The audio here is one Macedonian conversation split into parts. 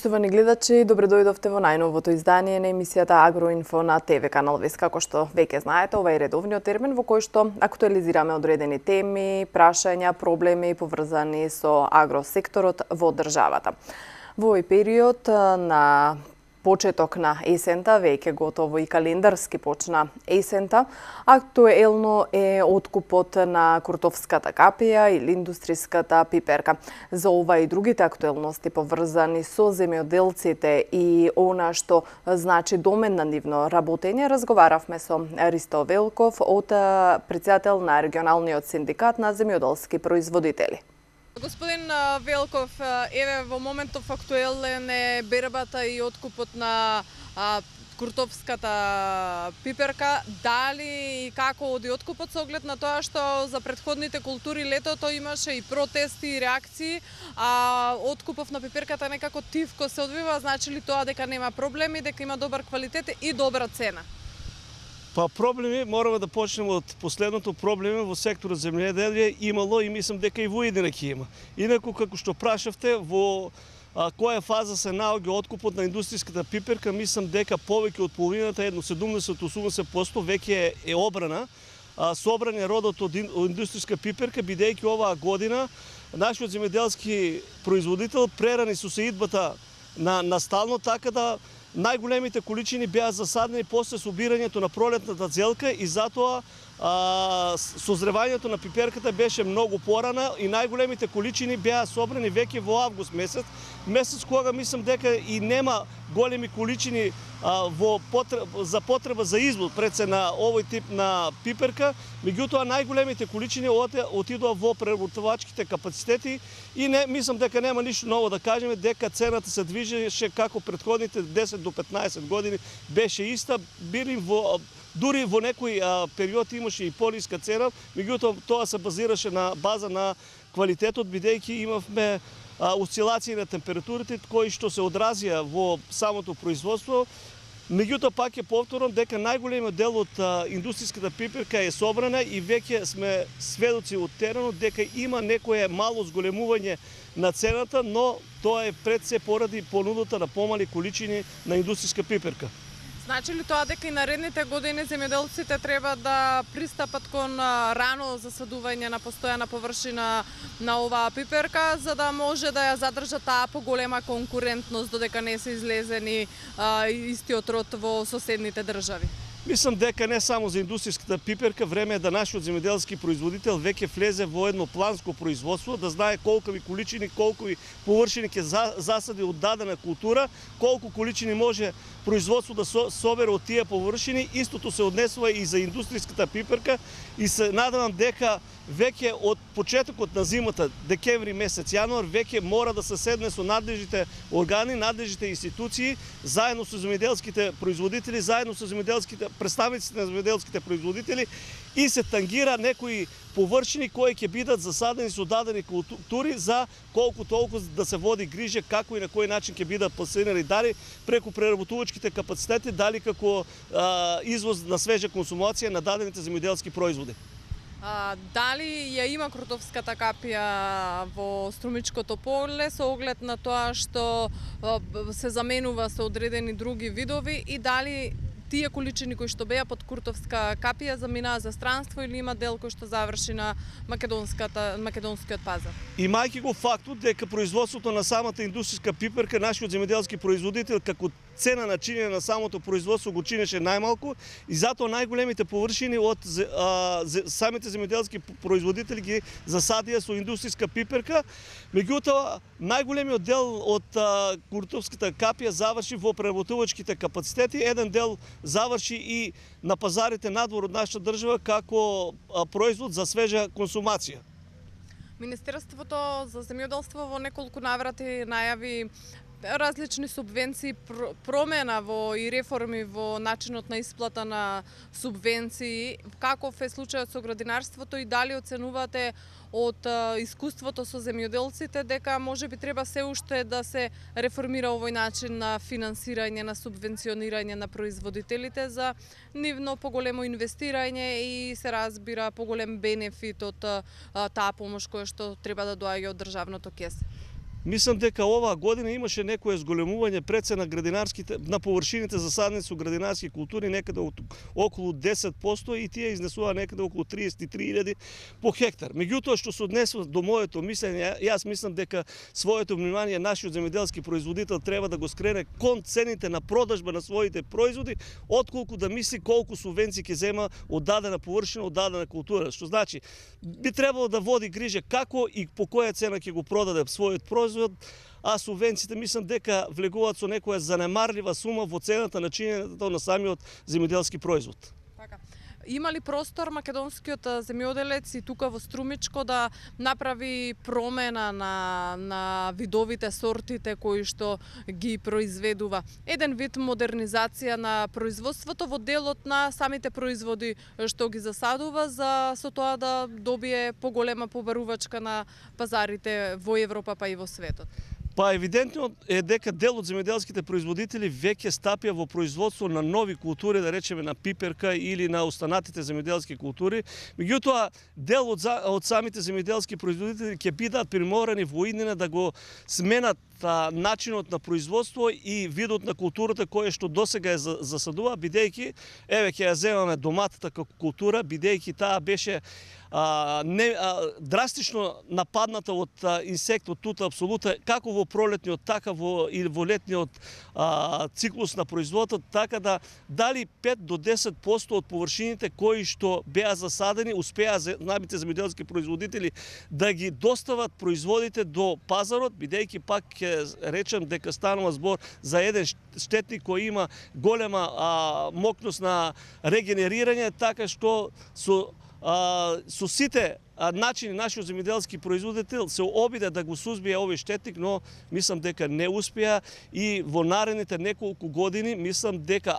Поштовани гледачи, добре дојдовте во најновото издание на емисијата Агроинфо на ТВ канал Вес. Како што веќе знаете, ова е редовниот термин во кој што актуализираме одредени теми, прашања, проблеми поврзани со агросекторот во државата. Во овој период на почеток на есента, веќе готово и календарски почна есента, актуелно е откупот на куртовската капија или индустриската пиперка. За ова и другите актуелности поврзани со земјоделците и она што значи домен на нивно работење, разговаравме со Ристо Велков, претседател на регионалниот синдикат на земјоделски производители. Господин Велков, еве во моментов актуелен е бербата и откупот на куртовската пиперка. Дали и како оди откупот со оглед на тоа што за претходните култури летото имаше и протести и реакции, а откупов на пиперката некако тивко се одвива, значи ли тоа дека нема проблеми, дека има добар квалитет и добра цена? Па проблеми, мораме да почнеме од последното. Проблеми во секторот земјоделие имало и мислам дека и во иднина ќе има. Инаку, како што прашавте, во која фаза се наоѓа откупот на индустријската пиперка, мислам дека повеќе од половината, едно 70-80% веќе е обрана. Собран е родот од индустријска пиперка, бидејќи оваа година нашиот земјоделски производител прерани со сеидбата на стално, така да најголемите количини беа засадени после собирањето на пролетната зелка и затоа созревањето на пиперката беше многу порано и најголемите количини беа собрани веќе во август месец кога мислам дека и нема големи количини за потреба за извоз пред се на овој тип на пиперка, меѓутоа најголемите количини отидоа во преработувачките капацитети и мислам дека нема ништо ново да кажеме, дека цената се движеше како претходните 10 до 15 години беше иста, дури во некој период имаше и пониска цена, меѓутоа тоа се базираше на база на квалитетот, бидејќи имавме осцилации на температурите кои што се одразија во самото производство. Меѓутоа пак ќе повторам дека најголемиот дел од индустријската пиперка е собрана и веќе сме сведоци од теренот дека има некое мало зголемување на цената, но тоа е пред се поради понудата на помали количини на индустријска пиперка. Значи ли тоа дека и наредните години земјоделците треба да пристапат кон рано засадување на постојана површина на оваа пиперка, за да може да ја задржат таа поголема конкурентност додека не се излезени истиот род во соседните држави? Мислам дека не само за индустријската пиперка, време е да нашиот земјоделски производител веќе влезе во едно планско производство, да знае колкави количини, колкави површини ќе засади од дадена култура, колку количини може производство да собере од тие површини. Истото се однесува и за индустријската пиперка и се надевам дека веќе од почетокот на зимата, декември месец, јануар, веќе мора да се седне со надлежните органи, надлежните институции, заедно со земјоделските производители, заедно со представниците на земјоделските производители и се тангира некои површини кои ќе бидат засадени со дадени култури за колку толку да се води грижа како и на кој начин ќе бидат пласирани, дали преку преработувачките капацитети, дали како извоз на свежа консумација на дадените земјоделски производи. Дали ја има куртовската капија во Струмичкото поле со оглед на тоа што се заменува со одредени други видови и дали тие количини кои што беа под куртовска капија заминаа за странство или има дел кој што заврши на македонскиот пазар? Имајќи го фактот дека производството на самата индустријска пиперка, нашиот земјоделски производител како цена на чинење на самото производство го чинеше најмалку и затоа најголемите површини од самите земјоделски производители ги засадија со индустријска пиперка. Меѓутоа, најголемиот дел од куртовската капија заврши во преработувачките капацитети, еден дел заврши и на пазарите надвор од нашата држава како производ за свежа консумација. Министерството за земјоделство во неколку наврати најави различни субвенции, промена и реформи во начинот на исплата на субвенции. Каков е случајот со градинарството и дали оценувате од искуството со земјоделците дека можеби треба се уште да се реформира овој начин на финансирање, на субвенционирање на производителите за нивно поголемо инвестирање и се разбира поголем бенефит од таа помош која што треба да доаѓа од државното кесе? Мислам дека оваа година имаше некое зголемување пред се на површините засадени со градинарски култури некаде околу 10% и тие изнесува некаде околу 33.000 по хектар. Меѓутоа што се однесува до моето мислење, јас мислам дека своето внимание нашиот земјоделски производител треба да го скрене кон цените на продажба на своите производи, отколку да мисли колку субвенции ќе зема од дадена површина, од дадена култура. Што значи, би требало да води грижа како и по која цена ќе го продаде својот производ, а субвенциите мислам дека влегуваат со некоја занемарлива сума во цената на чинењето на самиот земјоделски производ. Така. Има ли простор македонскиот земјоделец и тука во Струмичко да направи промена на видовите, сортите кои што ги произведува? Еден вид модернизација на производството во делот на самите производи што ги засадува, за со тоа да добие поголема побарувачка на пазарите во Европа па и во светот. Па евидентно е дека дел од земјоделските производители веќе стапија во производство на нови култури, да речеме на пиперка или на останатите земјоделски култури. Меѓутоа, дел од самите земјоделски производители ќе бидат приморани во иднина да го сменат начинот на производство и видот на културата која што досега е засадува, бидејќи, еве ќе ја земаме доматата како култура, бидејќи таа беше драстично нападната од инсектот тута апсолута, како во пролетниот, така и во летниот циклус на производот, така да дали 5 до 10% од површините кои што беа засадени, успеа самите земјоделски производители да ги достават производите до пазарот, бидејќи пак ќе речем дека станува збор за еден штетник кој има голема мокност на регенерирање, така што со сите начини нашиот земјоделски производител се обиде да го сузбие овој штетник, но мислам дека не успеа и во наредните неколку години мислам дека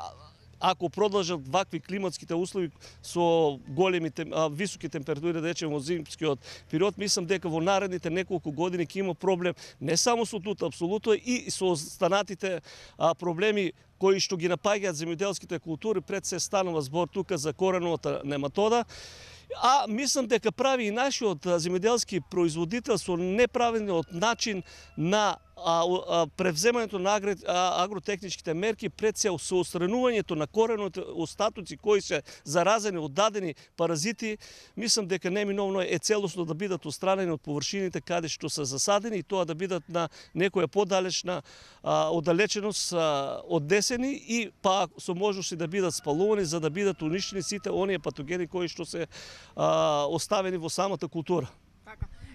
ако продолжат вакви климатските услови со големи високи температури, да речеме во зимскиот период, мислам дека во наредните неколку години ќе има проблем не само со тута апсолутно и со останатите проблеми кои што ги напаѓаат земјоделските култури, пред се станува збор тука за кореновата нематода. А мислам дека прави и нашиот земјоделски производител со неправилниот начин на превземањето на агротехничките мерки, пред се со отстранувањето на кореновите остатоци кои се заразени од дадени паразити, мислам дека неминовно е целосно да бидат отстранени од површините каде што се засадени и тоа да бидат на некоја подалечна оддалеченост од десени и па со можности да бидат спалувани за да бидат уништени сите оние патогени кои што се оставени во самата култура.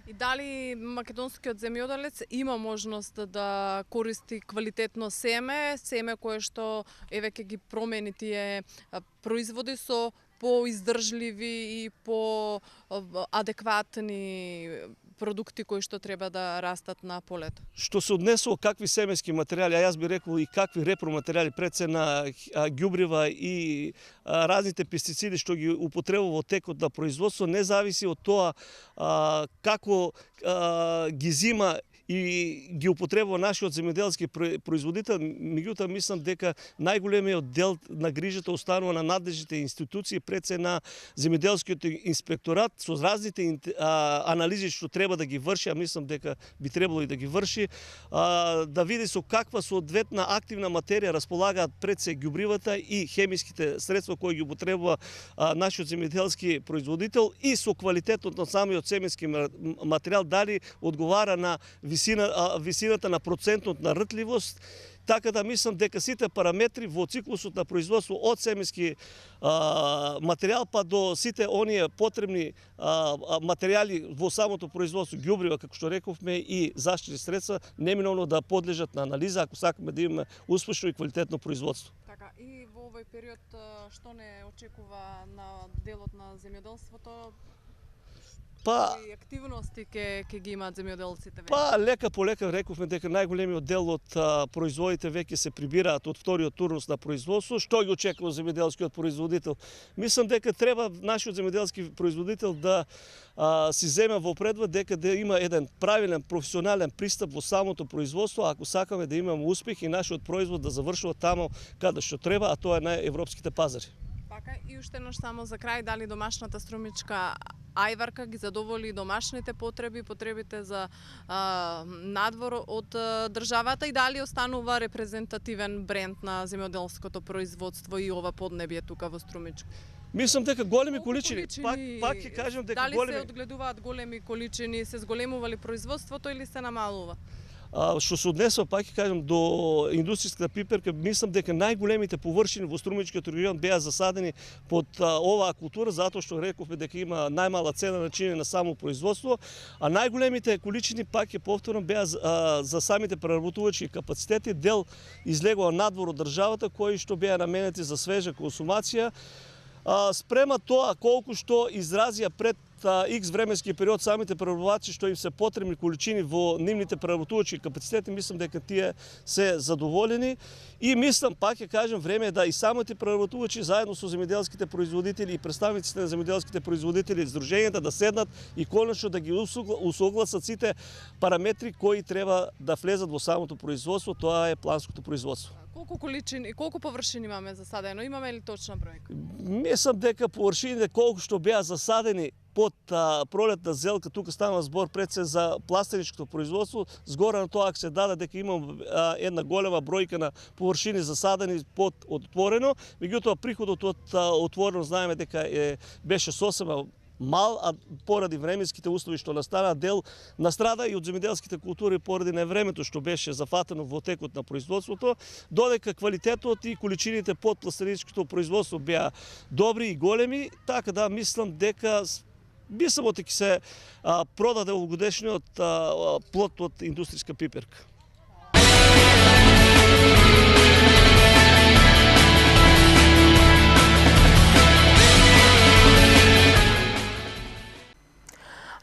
И дали македонскиот земјоделец има можност да користи квалитетно семе кое што еве ќе ги промени тие производи со поиздржливи и поадекватни продукти кои што треба да растат на полето? Што се однесува какви семејски материјали, а јас би рекол и какви репроматеријали, пред се на ѓубрива и разните пестициди што ги употребува во текот на производство, не зависи од тоа како ги зима и ги употребува нашиот земјоделски производител, меѓутоа мислам дека најголемиот дел на грижата останува на надлежните институции, пред се на земјоделскиот инспекторат со разните анализи што треба да ги врши, а мислам дека би требало и да ги врши, да види со каква соодветна активна материја располагаат пред се ѓубривата и хемиските средства кои ги употребува нашиот земјоделски производител и со квалитетот на самиот семенски материјал, дали одговара на висината на процентот на ртливост, така да мислам дека сите параметри во циклусот на производство од семенски материјал па до сите оние потребни материјали во самото производство, ѓубрива, како што рековме, и заштитни средства, неминовно да подлежат на анализа ако сакаме да имаме успешно и квалитетно производство. Така, и во овој период што не очекува на делот на земјоделството? Кои активности ќе ги имаат земјоделците веќе? Па лека по лека рековме дека најголемиот дел од производите веќе се прибираат од вториот турнус на производство. Што ги очекува земјоделскиот производител? Мислам дека треба нашиот земјоделски производител да си земе во предвид дека да има еден правилен професионален пристап во самото производство, ако сакаме да имаме успех и нашиот производ да завршува тамо каде што треба, а тоа е на европските пазари. Така, и уште еднаш само за крај, дали домашната Струмичка ајварка ги задоволи домашните потреби, потребите за надвор од државата, и дали останува репрезентативен бренд на земјоделското производство и ова поднебие тука во Струмичко? Мислам дека големи количини, пак ќе кажам дека дали големи... се одгледуваат големи количини, се зголемува ли производството или се намалува? Што се однесува, пак ќе кажам, до индустријската пиперка, мислам дека најголемите површини во Струмичкиот регион беа засадени под оваа култура, затоа што рековме дека има најмала цена на чинење на само производство, а најголемите количини, пак ќе повторам, беа за самите преработувачки капацитети, дел излегува надвор од државата, кои што беа наменети за свежа консумација. Спрема тоа колку што изразија пред X временски период самите преработвачи што им се потребни количини во нивните преработувачки капацитети, мислам дека тие се задоволени и мислам, пак ќе кажам, време е да и самите преработувачи заедно со земјоделските производители и представниците на земјоделските производители, здруженијата да седнат и конечно да ги усогласат сите параметри кои треба да влезат во самото производство, тоа е планското производство. Колку количини, колку површини имаме засадено? Имаме ли точна бројка? Мислам дека површините колку што беа засадени под пролетна зелка, тука станува збор пред се за пластеничкото производство, згора на тоа ако се даде дека имам една голема бројка на површини засадени под отворено, меѓутоа приходот од отворено знаеме дека беше сосема мал, а поради временските услови што настана, дел настрада и од земјоделските култури поради невремето што беше зафатено во текот на производството, додека квалитетот и количините под пластеничкото производство беа добри и големи, така да мислам дека ќе се продаде овогодишниот плод од индустријска пиперка.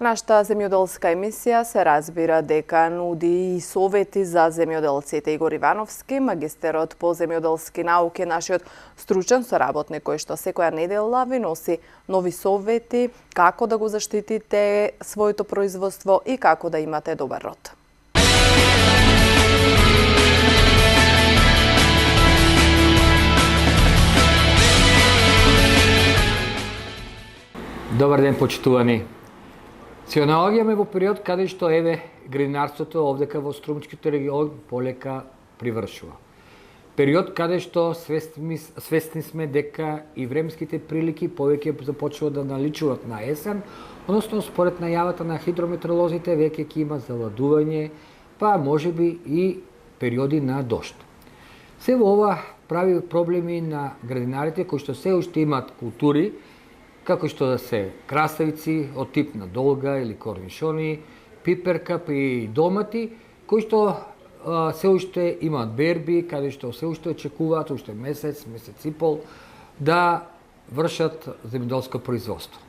Нашата земјоделска емисија се разбира дека нуди и совети за земјоделците. Игор Ивановски, магистерот по земјоделски науки, нашиот стручен соработник кој што секоја недела ви носи нови совети како да го заштитите своето производство и како да имате добар род. Добар ден, почитувани. Се наоѓаме во период каде што градинарството овдека во Струмичкиот регион полека привршува. Период каде што свесни сме дека и временските прилики повеќе започнуваат да наличуваат на есен, односно според најавата на хидрометеоролозите веќе ќе има заладување, па можеби и периоди на дожд. Се во ова прави проблеми на градинарите кои што се уште имаат култури, како што да се краставици од тип на долга или корнишони, пиперка и домати, кои што се уште имаат берби, каде што се уште очекуваат уште месец, месец и пол, да вршат земјоделско производство.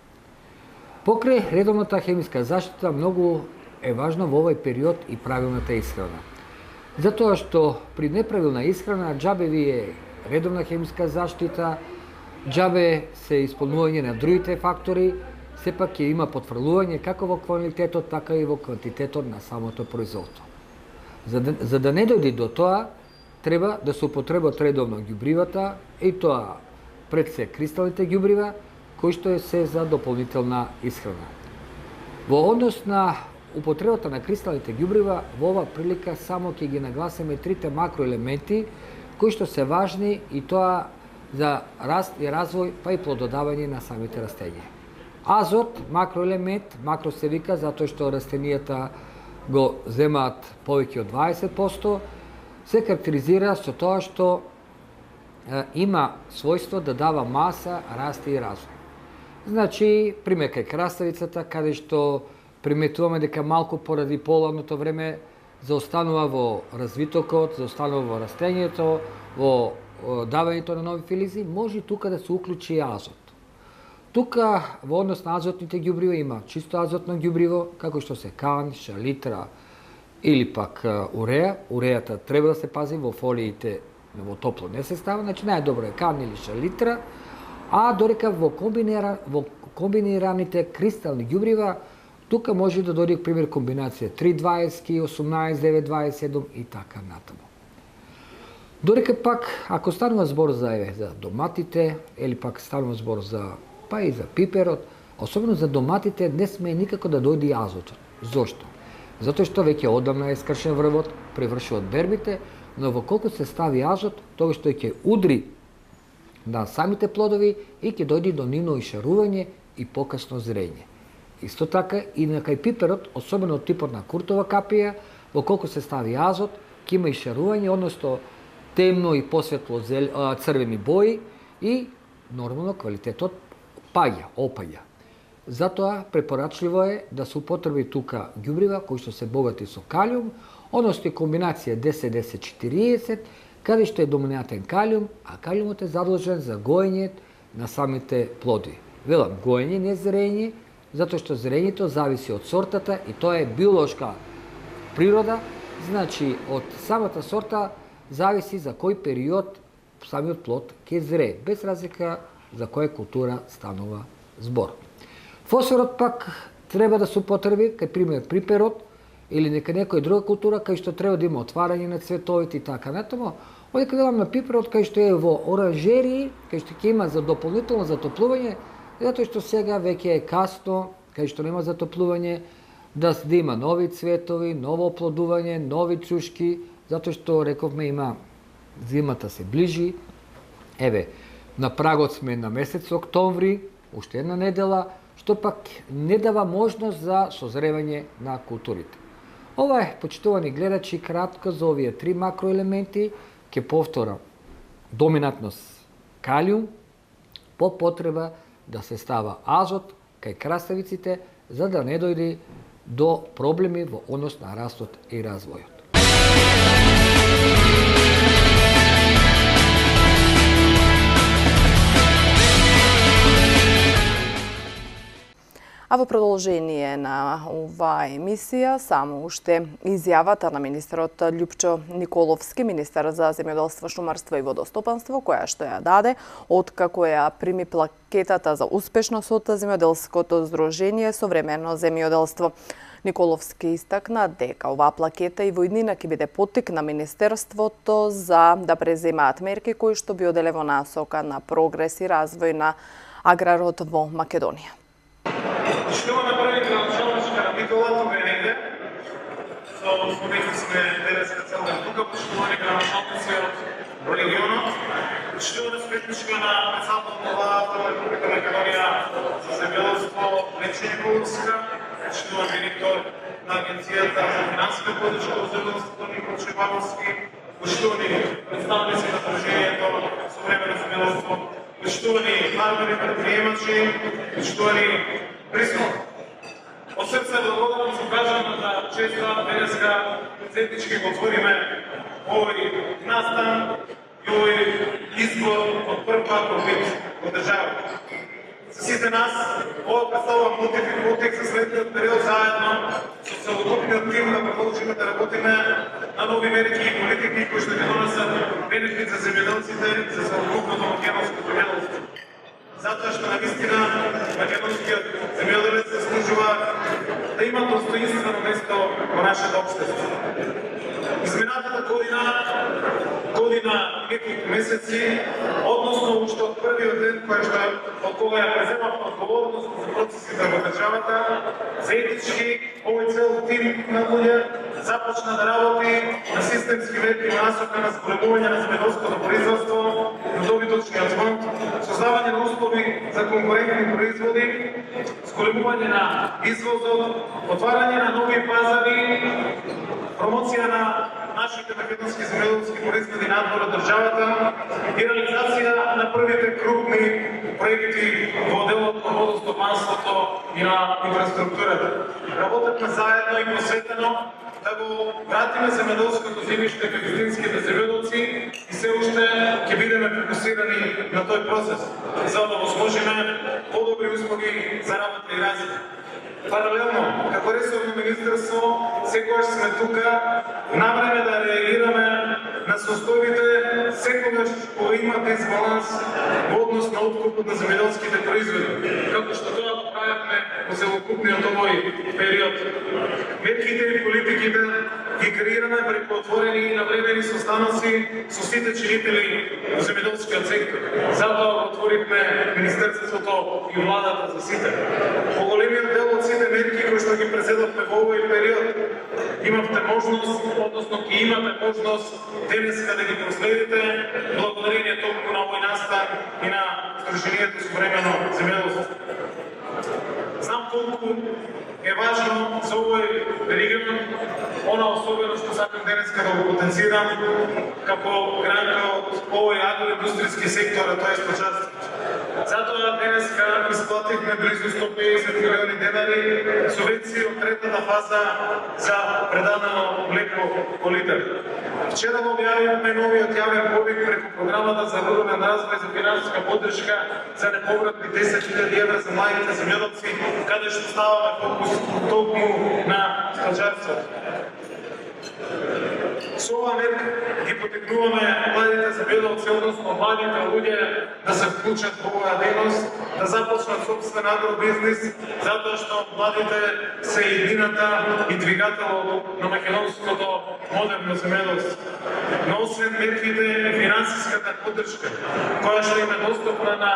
Покрај редовната хемиска заштита, многу е важно во овој период и правилната исхрана. Затоа што при неправилна исхрана џабе ви е редовна хемиска заштита, џабе се исполнување на другите фактори, сепак ќе има потврлување како во квалитетот, така и во квантитетот на самото производство. За да не дојде до тоа, треба да се употребат редовно ѓубривата, и тоа пред се кристалните ѓубрива, кои што се за дополнителна исхрана. Во однос на употребата на кристалните ѓубрива, во ова прилика само ќе ги нагласиме трите макроелементи кои што се важни, и тоа за раст и развој, па и плододавање на самите растенија. Азот, макроелемент, макро се вика затоа што растенијата го земаат повеќе од 20%, се карактеризира со тоа што има својство да дава маса, раст и развој. Значи, пример кај краставицата, каде што приметуваме дека малку поради поладното време заостанува во развитокот, заостанува во растењето, во давањето на нови филизи, може тука да се уклучи азот. Тука во однос на азотните ѓубрива има чисто азотно ѓубриво, како што се кан, шалитра или пак уреја. Урејата треба да се пази во фолиите во топло не се става, значи најдобро е кан или шалитра, а додека во комбинираните кристални ѓубрива, тука може да дојде пример комбинација 3-20, 18, 9-27 и така натаму. Додека пак, ако станува збор за доматите, или пак станува збор за па и за пиперот, особено за доматите, не сме никако да дојде азотот. Зошто? Затоа што веќе одамна е скршен врвот, превршуват бербите, но во колку се стави азот, тоа што ќе удри на самите плодови и ќе дојде до нивно ишарување и покасно зрење. Исто така и на кај пиперот, особено од типот на куртова капија, во колку се стави азот, ќе има ишарување, односно темно и посветло црвени бои и нормално квалитетот опаѓа. Затоа препорачливо е да се употреби тука ѓубрива кои што се богати со калиум, односно комбинација 10-10-40, каде што е доминантен калиум, а калиумот е задолжен за гоење на самите плоди. Велам, гоење, не зрење, затоа што зрењето зависи од сортата и тоа е биолошка природа, значи од самата сорта зависи за кој период самиот плод ќе зрее, без разлика за која култура станува збор. Фосфорот пак треба да се употреби, кај пример приперот или нека некоја друга култура кај што треба да има отварање на цветовите и така натаму. Одека велам на пиперот кај што е во оранжерии, кај што ќе има за дополнително затоплување, затоа што сега веќе е касно, кај што нема затоплување, да има нови цветови, ново оплодување, нови цушки, затоа што рековме има зимата се ближи. Еве, на прагот сме на месец октомври, уште една недела, што пак не дава можност за созревање на културите. Ова е, почитувани гледачи, кратко за овие три макроелементи. Ке повторам, доминантност калиум, по потреба да се става азот кај краставиците, за да не дојде до проблеми во однос на растот и развојот. А во продолжение на оваа емисија, само уште изјавата на министерот Љупчо Николовски, министер за земјоделство, шумарство и водостопанство, која што ја даде откако ја прими плакетата за успешност од земјоделското здружение Современо земјоделство. Николовски истакна дека оваа плакета и во иднина ќе биде поттик на министерството за да преземаат мерки кои што би оделе во насока на прогрес и развој на аграрот во Македонија. Што направи градоначалничка на Микола, тога е негде. Со спомени сме ДРСК целден тука, почитувани градоначалници од регионот. Почитувани сметничка на председател на владата на Република Македонија за земјоделство Лече Николовска. Почитуван директор на Агенцијата за финансиска поддршка во земјоделството Никол Шебановски. Почитувани представници на Сдруженијето Современо земјоделство. Почитувани фармери, предприемачи, почитувани присутни. Од срце благодарам се кажам за честа денеска заеднички го отвориме овој настан и овој избор од прв пат вид во државата. За сите нас ова представува мотив за следниот период заедно со целокупниот тим да продолжиме да работиме на нови мерки и политики кои што ќе донесат бенефит за земјоделците и за целокупното македонско земјоделство. Затоа што навистина македонскиот земјоделец заслужува да има достоинствено место во нашето општество. Изминатата година неколку месеци, односно уште од првиот ден од кога ја преземав одговорност за процесите во државата, заеднички овој цел тим на луѓе започна да работи на системски мерки во насока на зголемување на земјоделското производство, на добиточниот фонд, создавање на услови за конкурентни производи, зголемување на извозот, отварање на нови пазари, промоција на нашите македонски земјоделски производи надвор од државата и реализација на првите крупни проекти во делот на водостопанството и на инфраструктурата. Работевме заедно и посветено да го вратиме земјоделското земјиште кај вистинските земјоделци и се уште ќе бидеме фокусирани на тој процес, за да возможиме подобри услови за работа и развој. Паралелно, како ресорно министерство, секогаш сме тука на време да реагираме на состојбите секогаш кога има дисбаланс во однос на откупот на земјоделските производи, како што тоа го правевме во целокупниот овој период. Мерките и политиките ги креираме преку отворени и навремени состаноци со сите чинители во земјоделскиот сектор. Затоа отворивме Министерството и владата за сите. Поголемиот дел од сите мерки кои што ги преседавме во овој период, имавте можност, односно ќе имате можност денеска да ги проследите благодарение толку на овој настан и на Сдруженијето современо земјоделство. Знам колку е важно за овој регион, она особено што сакам денеска да го потенцирам како гранка од овој агроиндустријски сектор, а тоа е сточарството. Затоа денеска исплативме близу 150 милиони денари субвенции од третата фаза за предадено млеко по литар. Вчера објавивме новиот јавен повик преку програмата за рурален развој за финансиска поддршка за неповратни 10.000 евра за младите земјоделци, каде што ставаме фокус токму на сточарството. Со оваа мерка ги потекнуваме младите земјоделци, односно младите луѓе да се вклучат во оваа дејност, да започнат собствен агробизнис, затоа што младите се едината и двигателот на македонското модерно земјоделство. Но освен мерките и финансиската поддршка, која што им е достапна на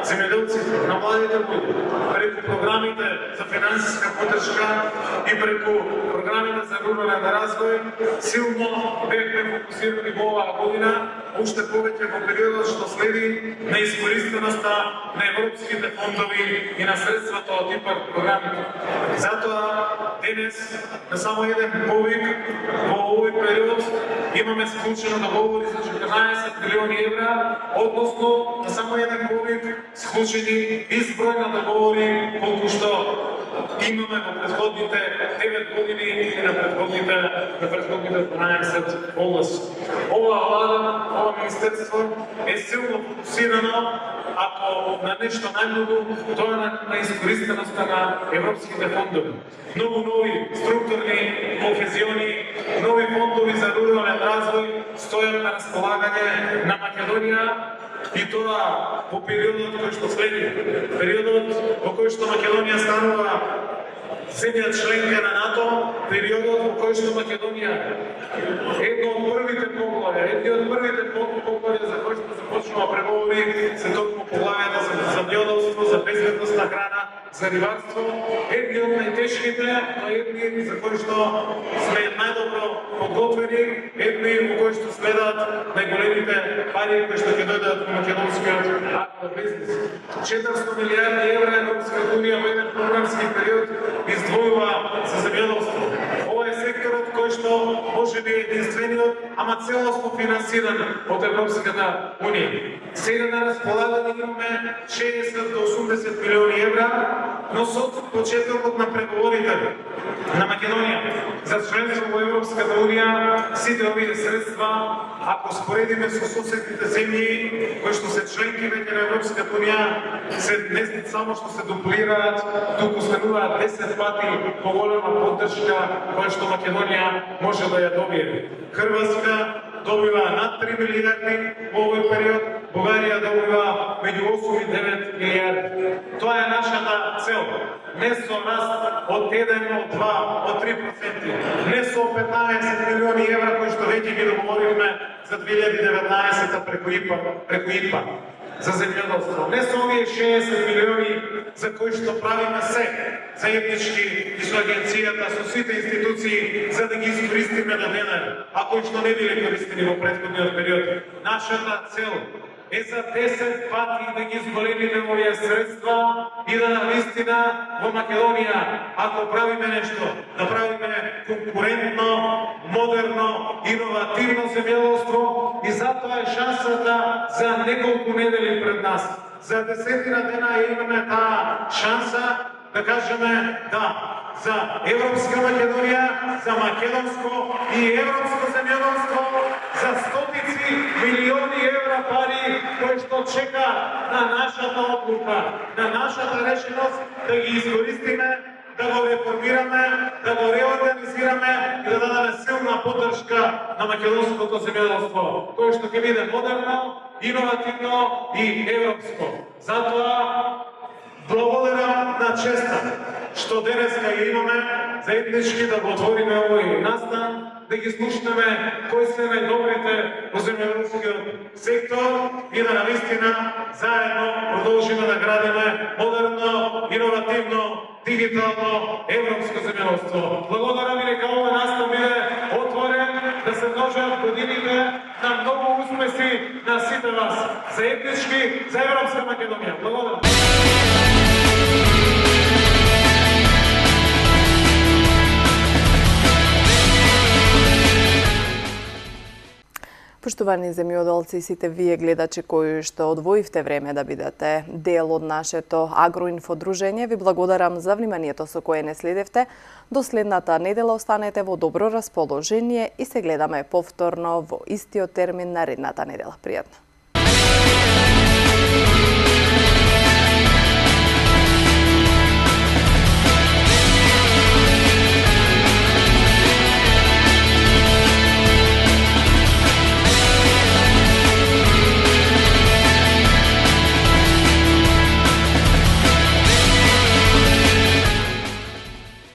земјоделците, на младите луѓе, преку програмите за финансиска поддршка и преку програмите за рурален развој, силно бевме фокусирани во оваа година, уште повеќе во периодот што следи на искористеноста на европските фондови и на средствата од ИПАР програмите. Затоа денес на само еден повик во овој период имаме склучено договори за 14 милиони евра, односно на само еден повик склучени изброј на договори колку што имаме во претходните 9 години и на претходните 12 области. Оваа влада, ова министерство е силно фокусирано, ако на нешто најмногу, тоа на искористеноста на европските фондови. Многу нови структурни кохезиони, нови фондови за рурален развој стојат на располагање на Македонија, и тоа по периодот кој што следи. Периодот во кој што Македонија станува земја членка на НАТО, периодот во кој што Македонија едно од првите поглавја за кој што започнува преговори се токму поглавјата за земјоделство, за безбедност на храна, за рибарство, едни од најтешките, но едни за кои што сме најдобро подготвени, едни во кои што следат најголемите пари кои што ќе дојдат во македонскиот агробизнис. 400 милиарди евра Европската унија во еден програмски период издвојува за земјоделство. Ова е секторот кој што може би е единствениот, ама целосно финансиран од Европската унија. Сега на располагање имаме 60 до 80 милиони евра, но со почетокот на преговорите на Македонија за членство во Европската унија, сите овие средства, ако споредиме со соседните земји кои што се членки веќе на Европската унија, се не само што се дуплираат, туку стануваат 10 пати поголема поддршка која што Македонија може да ја добие. Хрватска добива над 3 милиарди во овој период, Бугарија добива меѓу 8 и 9 милиарди. Тоа е нашата цел. Не со раст од 1, од 2, од 3%, не со 15 милиони евра кои што веќе ги договоривме за 2019 преку ИПА за земјоделство. Не со овие 60 милиони за кои што правиме се заеднички и со агенцијата, со сите институции за да ги искористиме до денар, а кои што не биле користени во претходниот период. Нашата цел е за 10 пати да ги зголемиме овие средства и да навистина во Македонија, ако правиме нешто, да правиме конкурентно, модерно, иновативно земјоделство и затоа е шансата за неколку недели пред нас. За 10 дена имаме таа шанса да кажеме да за Европска Македонија, за македонско и европско земјоделство, за стотици милиони евра пари кои што чека на нашата одлука, на нашата решеност да ги искористиме, да го реформираме, да го реорганизираме и да дадеме силна поддршка на македонското земјоделство, кое што ќе биде модерно, иновативно и европско. Затоа благодарам на честа што денеска ја имаме, заеднички да го отвориме овој настан, да ги слушнеме кои се најдобрите во земјоделскиот сектор и да навистина заедно продолжиме да градиме модерно, иновативно, дигитално, европско земјоделство. Благодарам ви нека овој настан биде отворен, да се множат годините на многу успеси на сите вас. Заеднички за Европска Македонија. Благодарам. Поштувани земјоделци, сите вие гледачи кои што одвоивте време да бидете дел од нашето Агроинфо дружење, ви благодарам за вниманието со кое не следевте. До следната недела останете во добро расположение и се гледаме повторно во истиот термин наредната недела. Пријатно!